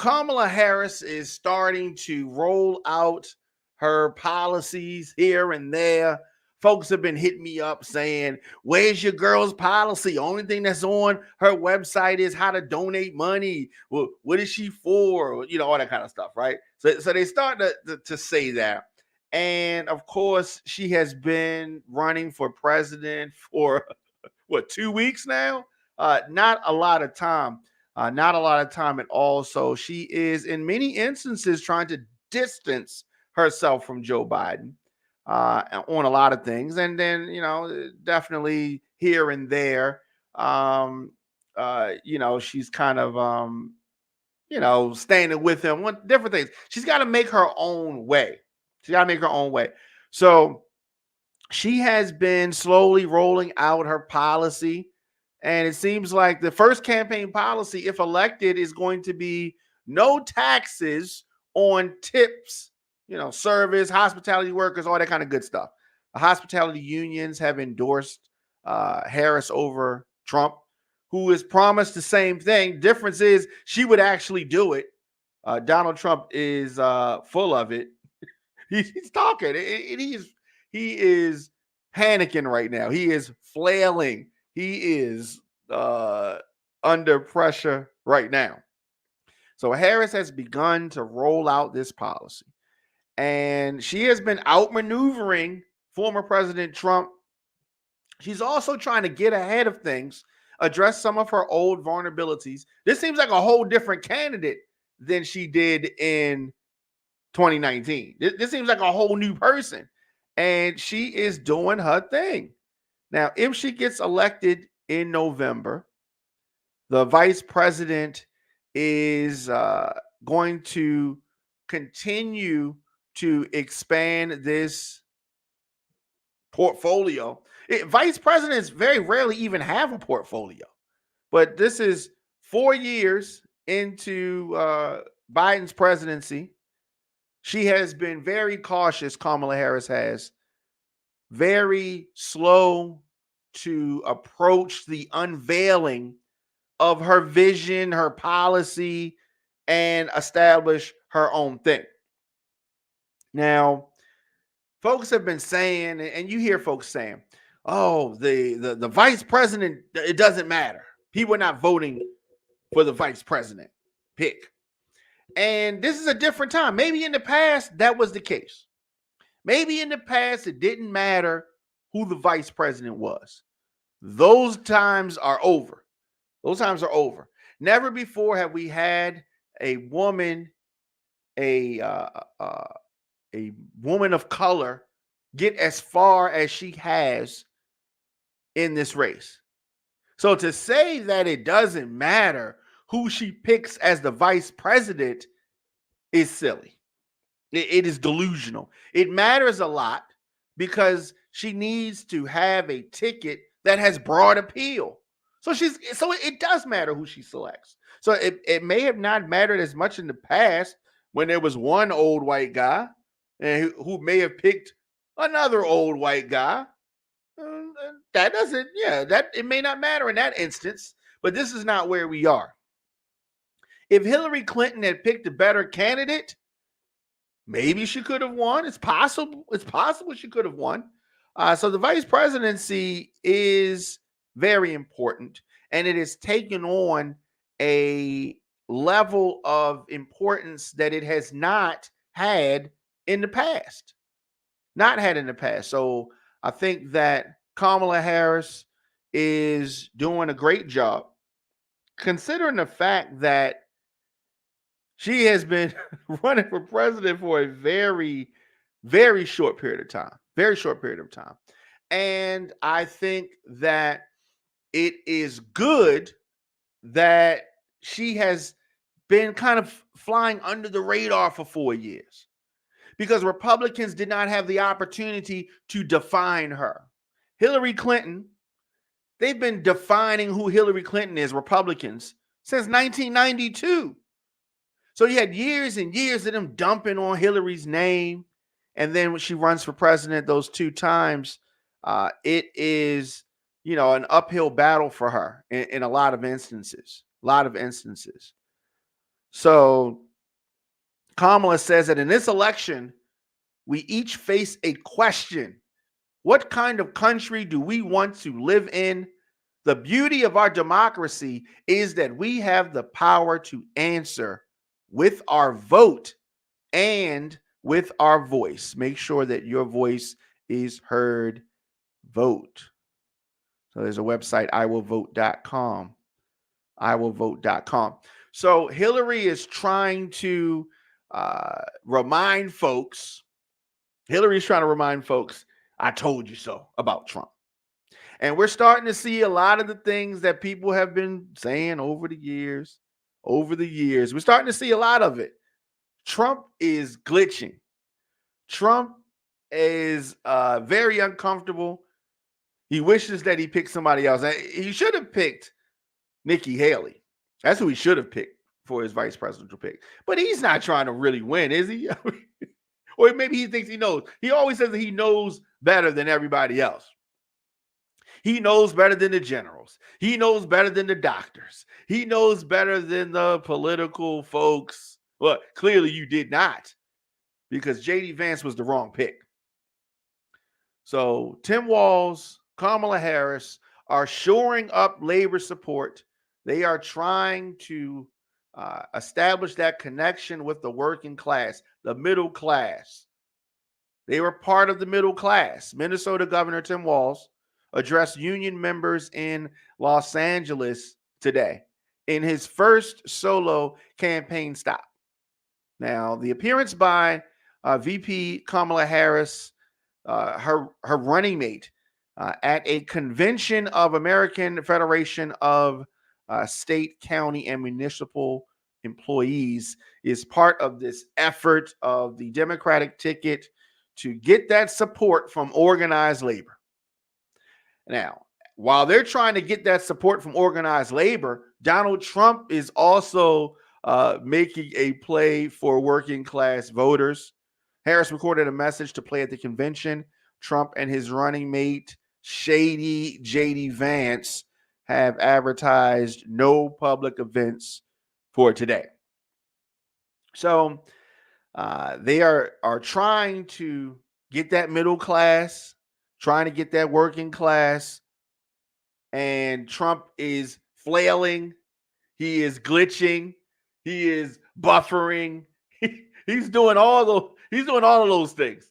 Kamala Harris is starting to roll out her policies here and there. Folks have been hitting me up saying, "Where's your girl's policy? Only thing that's on her website is how to donate money. Well, what is she for? You know, all that kind of stuff, right?" So they start to say that. And of course, she has been running for president for what, 2 weeks now? Not a lot of time. Not a lot of time at all. So she is, in many instances, trying to distance herself from Joe Biden on a lot of things. And then, definitely here and there, she's kind of, standing with him on different things. She's got to make her own way. She's got to make her own way. So she has been slowly rolling out her policy. And it seems like the first campaign policy, if elected, is going to be no taxes on tips, service, hospitality workers, all that kind of good stuff. The hospitality unions have endorsed Harris over Trump, who has promised the same thing. Difference is she would actually do it. Donald Trump is full of it. He's talking. He is panicking right now. He is flailing. He is under pressure right now. So Harris has begun to roll out this policy. And she has been outmaneuvering former President Trump. She's also trying to get ahead of things, address some of her old vulnerabilities. This seems like a whole different candidate than she did in 2019. This seems like a whole new person. And she is doing her thing. Now, if she gets elected in November, the vice president is going to continue to expand this portfolio. Vice presidents very rarely even have a portfolio. But this is 4 years into Biden's presidency. She has been very cautious, Kamala Harris has, very slow to approach the unveiling of her vision, her policy, and establish her own thing. Now, folks have been saying, and you hear folks saying, "Oh, the vice president, it doesn't matter. People are not voting for the vice president pick." And this is a different time. Maybe in the past that was the case. Maybe in the past it didn't matter who the vice president was. Those times are over. Those times are over. Never before have we had a woman, a woman of color, get as far as she has in this race. So to say that it doesn't matter who she picks as the vice president is silly. It is delusional. It matters a lot because she needs to have a ticket that has broad appeal. So it does matter who she selects. So it may have not mattered as much in the past when there was one old white guy and who may have picked another old white guy. That doesn't, that it may not matter in that instance, but this is not where we are. If Hillary Clinton had picked a better candidate, maybe she could have won. It's possible. It's possible she could have won. So the vice presidency is very important, and it has taken on a level of importance that it has not had in the past. Not had in the past. So I think that Kamala Harris is doing a great job, considering the fact that she has been running for president for a very, very short period of time. Very short period of time. And I think that it is good that she has been kind of flying under the radar for 4 years because Republicans did not have the opportunity to define her. Hillary Clinton, they've been defining who Hillary Clinton is, Republicans, since 1992. So you had years and years of them dumping on Hillary's name. And then when she runs for president those 2 times, it is, an uphill battle for her in a lot of instances. So Kamala says that in this election, we each face a question. What kind of country do we want to live in? The beauty of our democracy is that we have the power to answer with our vote and with our voice. Make sure that your voice is heard. Vote. So there's a website, iwillvote.com. iwillvote.com. So Hillary is trying to remind folks, I told you so about Trump. And we're starting to see a lot of the things that people have been saying over the years. We're starting to see a lot of it. Trump is glitching. Trump is very uncomfortable. He wishes that he picked somebody else. He should have picked Nikki Haley. That's who he should have picked for his vice presidential pick. But he's not trying to really win, is he? Or maybe he thinks he knows. He always says that he knows better than everybody else. He knows better than the generals. He knows better than the doctors. He knows better than the political folks. Well, clearly you did not, because J.D. Vance was the wrong pick. So Tim Walz, Kamala Harris are shoring up labor support. They are trying to establish that connection with the working class, the middle class. They were part of the middle class. Minnesota Governor Tim Walz addressed union members in Los Angeles today in his first solo campaign stop. Now, the appearance by VP Kamala Harris, her running mate, at a convention of American Federation of State, County, and Municipal Employees is part of this effort of the Democratic ticket to get that support from organized labor. Now, while they're trying to get that support from organized labor, Donald Trump is also making a play for working class voters. Harris recorded a message to play at the convention. Trump and his running mate, shady J.D. Vance, have advertised no public events for today. So they are trying to get that middle class, trying to get that working class, and Trump is flailing. He is glitching. He is buffering. He's doing all of those things.